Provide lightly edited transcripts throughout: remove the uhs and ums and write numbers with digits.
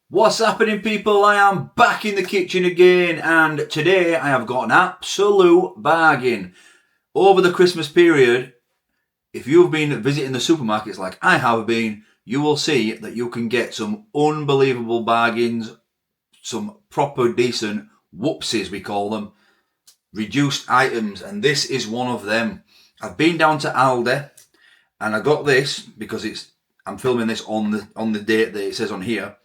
What's happening, people? I am back in the kitchen again, and today I have got an absolute bargain. Over the Christmas period, if you've been visiting the supermarkets like I have been, you will see that you can get some unbelievable bargains, some proper decent whoopsies, we call them, reduced items, and this is one of them. I've been down to Aldi, and I got this because I'm filming this on the date that it says on here.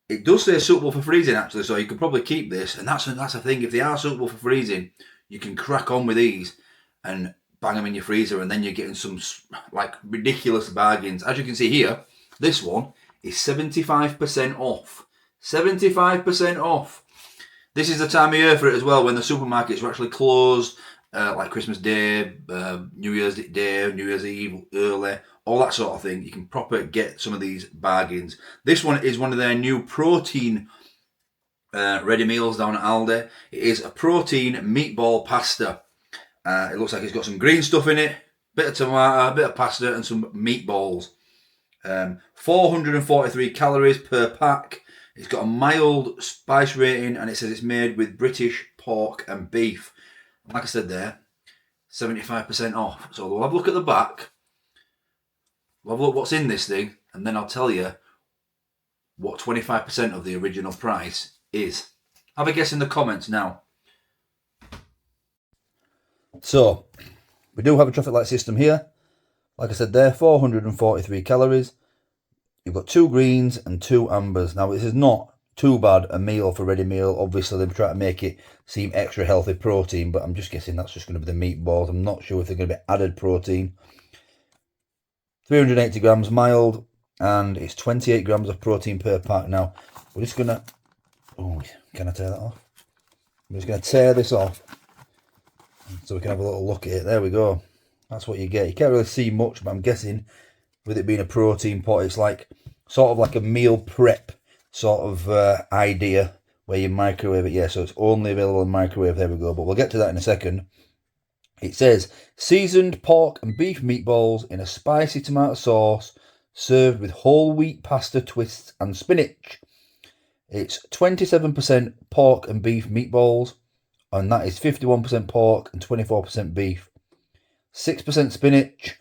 It does say suitable for freezing actually, so you could probably keep this, and that's the thing. If they are suitable for freezing, you can crack on with these and bang them in your freezer, and then you're getting some like ridiculous bargains. As you can see here, this one is 75% off. 75% off. This is the time of year for it as well, when the supermarkets are actually closed, like Christmas Day, New Year's Day, New Year's Eve early, all that sort of thing. You can proper get some of these bargains. This one is one of their new protein ready meals down at Aldi. It is a protein meatball pasta. It looks like it's got some green stuff in it, bit of tomato, a bit of pasta, and some meatballs. 443 calories per pack. It's got a mild spice rating, and it says it's made with British pork and beef. Like I said there, 75% off. So we'll have a look at the back. We'll have a look what's in this thing, and then I'll tell you what 25% of the original price is. Have a guess in the comments now. So, we do have a traffic light system here. Like I said there, 443 calories. You've got 2 greens and 2 ambers. Now, this is not too bad a meal for ready meal. Obviously, they've tried to make it seem extra healthy protein, but I'm just guessing that's just going to be the meatballs. I'm not sure if they're going to be added protein. 380 grams mild, and it's 28 grams of protein per pack. Now, we're just going to... Oh, can I tear that off? I'm just going to tear this off so we can have a little look at it. There we go. That's what you get. You can't really see much, but I'm guessing with it being a protein pot, it's like sort of like a meal prep sort of idea where you microwave it. Yeah, so it's only available in microwave. There we go. But we'll get to that in a second. It says seasoned pork and beef meatballs in a spicy tomato sauce, served with whole wheat pasta twists and spinach. It's 27% pork and beef meatballs, and that is 51% pork and 24% beef. 6% spinach.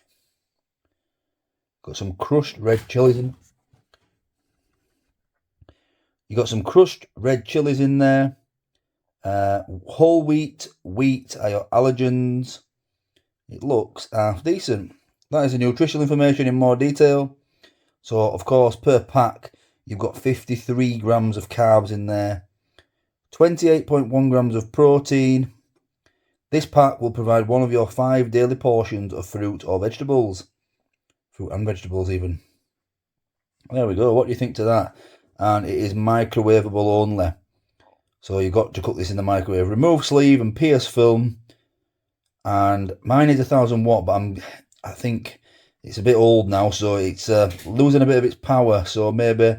Got some crushed red chilies in. You got some crushed red chilies in there. Whole wheat, allergens. It looks half decent. That is the nutritional information in more detail. So, of course, per pack, you've got 53 grams of carbs in there. 28.1 grams of protein. This pack will provide one of your 5 daily portions of fruit or vegetables. Fruit and vegetables even. There we go. What do you think to that? And it is microwavable only. So you've got to cook this in the microwave. Remove sleeve and pierce film. And mine is 1000 watt, but I think it's a bit old now, so it's losing a bit of its power. So maybe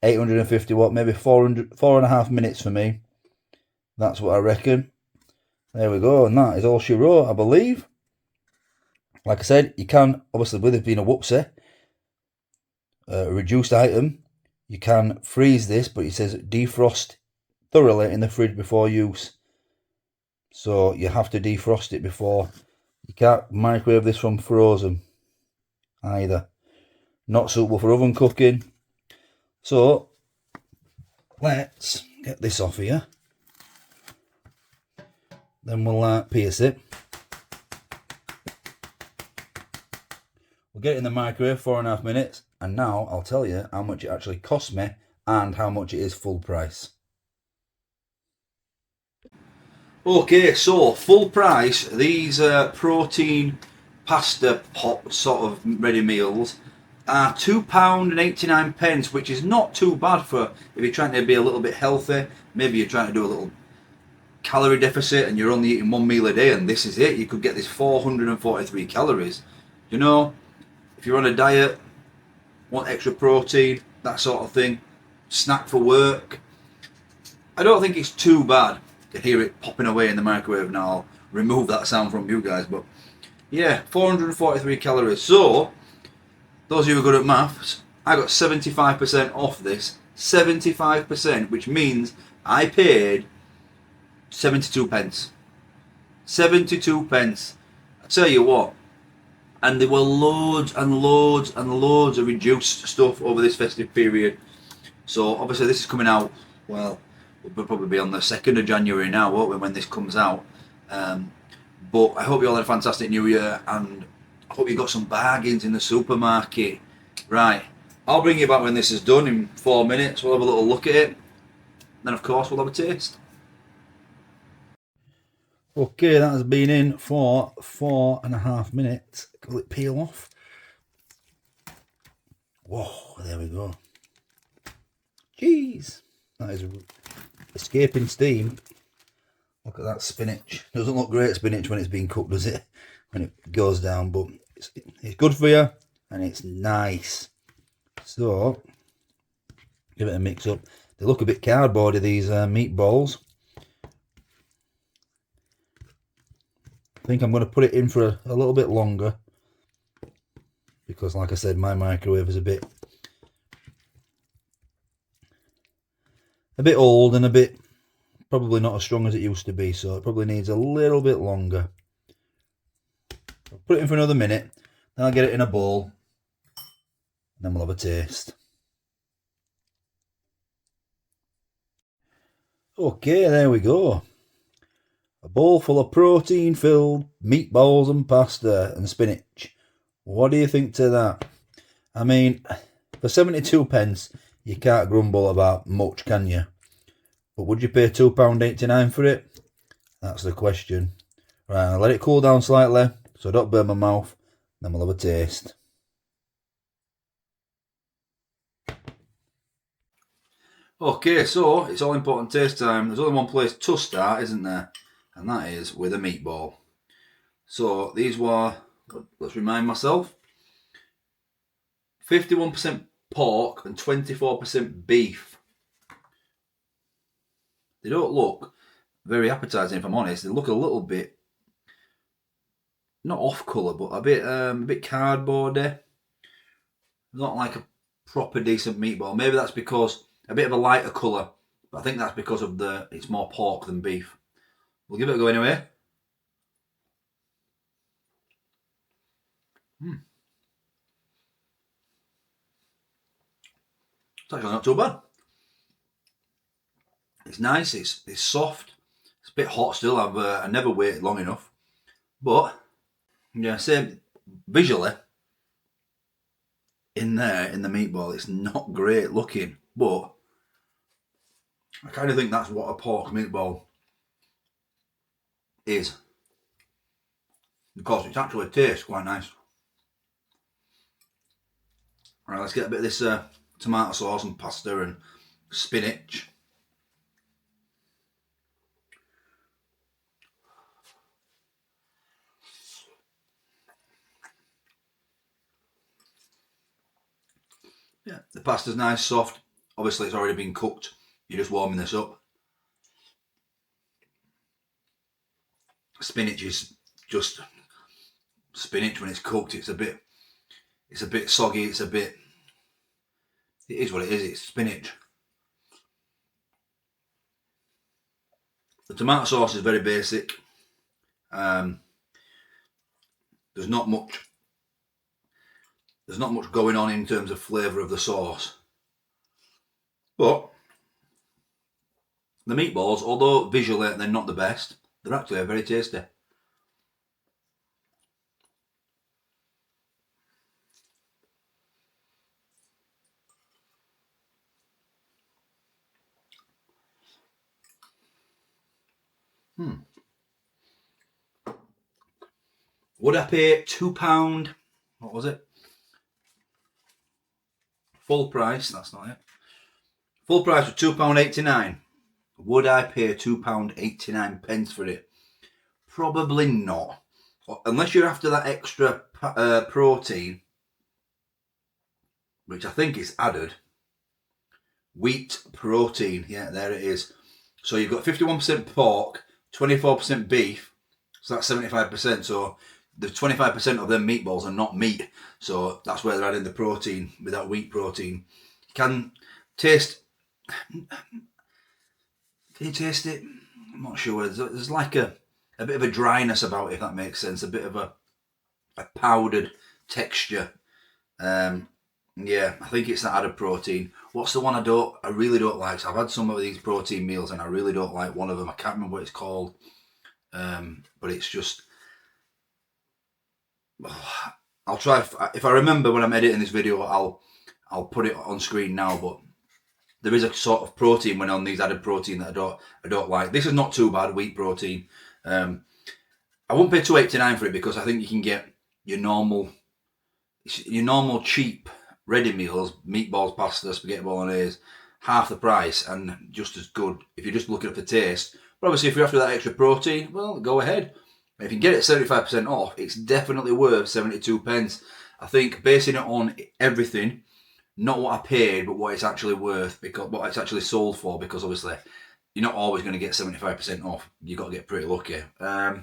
850 watt, maybe 4.5 minutes for me. That's what I reckon. There we go, and that is all she wrote, I believe. Like I said, you can, obviously with it being a whoopsie, a reduced item, you can freeze this, but it says defrost thoroughly in the fridge before use. So you have to defrost it before. You can't microwave this from frozen either. Not suitable for oven cooking. So let's get this off here. Then we'll pierce it. We'll get it in the microwave 4.5 minutes, and now I'll tell you how much it actually cost me and how much it is full price. Okay, so full price, these protein pasta pot sort of ready meals are £2.89, which is not too bad for if you're trying to be a little bit healthy. Maybe you're trying to do a little calorie deficit and you're only eating 1 meal a day, and this is it. You could get this 443 calories. You know, if you're on a diet, want extra protein, that sort of thing, snack for work, I don't think it's too bad. You can hear it popping away in the microwave now. I'll remove that sound from you guys, but yeah, 443 calories. So those of you who are good at maths, I got 75% off this. 75%, which means I paid 72 pence. 72 pence. I tell you what, and there were loads and loads and loads of reduced stuff over this festive period. So obviously this is coming out, well, we'll probably be on the 2nd of January now, won't we, when this comes out. But I hope you all had a fantastic New Year, and I hope you got some bargains in the supermarket. Right, I'll bring you back when this is done in 4 minutes. We'll have a little look at it. Then of course we'll have a taste. Okay, that has been in for 4.5 minutes. Will it peel off? Whoa, there we go. Jeez, that is escaping steam. Look at that spinach. Doesn't look great spinach when it's being cooked, does it? When it goes down, but it's good for you and it's nice. So, give it a mix up. They look a bit cardboardy, these meatballs. I think I'm going to put it in for a little bit longer, because like I said, my microwave is a bit old and a bit probably not as strong as it used to be, so it probably needs a little bit longer. I'll put it in for another minute, then I'll get it in a bowl, and then we'll have a taste. Okay, there we go. A bowl full of protein-filled meatballs and pasta and spinach. What do you think to that? I mean, for 72 pence, you can't grumble about much, can you? But would you pay £2.89 for it? That's the question. Right, I'll let it cool down slightly so I don't burn my mouth. Then we'll have a taste. Okay, so it's all important taste time. There's only one place to start, isn't there? And that is with a meatball. So these were, let's remind myself, 51% pork and 24% beef. They don't look very appetizing, if I'm honest. They look a little bit, not off colour, but a bit cardboardy. Not like a proper decent meatball. Maybe that's because a bit of a lighter colour, but I think that's because of it's more pork than beef. We'll give it a go anyway. It's actually not too bad. It's nice, it's soft, it's a bit hot still. I never waited long enough. But, yeah, same visually, in the meatball, it's not great looking, but I kind of think that's what a pork meatball is, because it actually tastes quite nice. Alright, let's get a bit of this tomato sauce and pasta and spinach. Yeah, the pasta's nice, soft. Obviously it's already been cooked. You're just warming this up. Spinach is just spinach when it's cooked. It's a bit soggy. It is what it is. It's spinach. The tomato sauce is very basic. There's not much going on in terms of flavour of the sauce. But the meatballs, although visually they're not the best, they're actually very tasty. Would I pay £2? What was it? Full price, that's not it. Full price was £2.89. Would I pay £2.89 for it? Probably not. Unless you're after that extra protein, which I think is added. Wheat protein, yeah, there it is. So you've got 51% pork, 24% beef, so that's 75%. So the 25% of them meatballs are not meat, so that's where they're adding the protein with that wheat protein. Can you taste it? I'm not sure. There's like a bit of a dryness about it, if that makes sense. A bit of a powdered texture. Yeah, I think it's that added protein. What's the one I really don't like? So I've had some of these protein meals and I really don't like one of them. I can't remember what it's called. But it's just, I'll try, if I remember when I'm editing this video, I'll put it on screen now, but there is a sort of protein when on these added protein that I don't like. This is not too bad, wheat protein. I won't pay $2.89 for it because I think you can get your normal cheap ready meals, meatballs, pasta, spaghetti bolognese, half the price and just as good if you're just looking for taste. But obviously if you're after that extra protein, well, go ahead. If you can get it 75% off, it's definitely worth 72 pence. I think basing it on everything, not what I paid, but what it's actually worth, because what it's actually sold for, because obviously you're not always going to get 75% off. You've got to get pretty lucky. I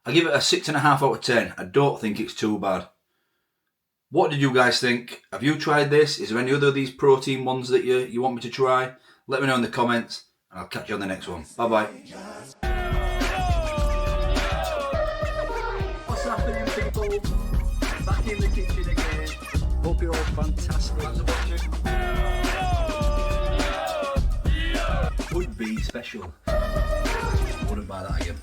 give it a 6.5 out of 10. I don't think it's too bad. What did you guys think? Have you tried this? Is there any other of these protein ones that you want me to try? Let me know in the comments, and I'll catch you on the next one. Bye-bye. What's happening, people? Back in the kitchen again. Hope you're all fantastic. Would be special. Wouldn't buy that again.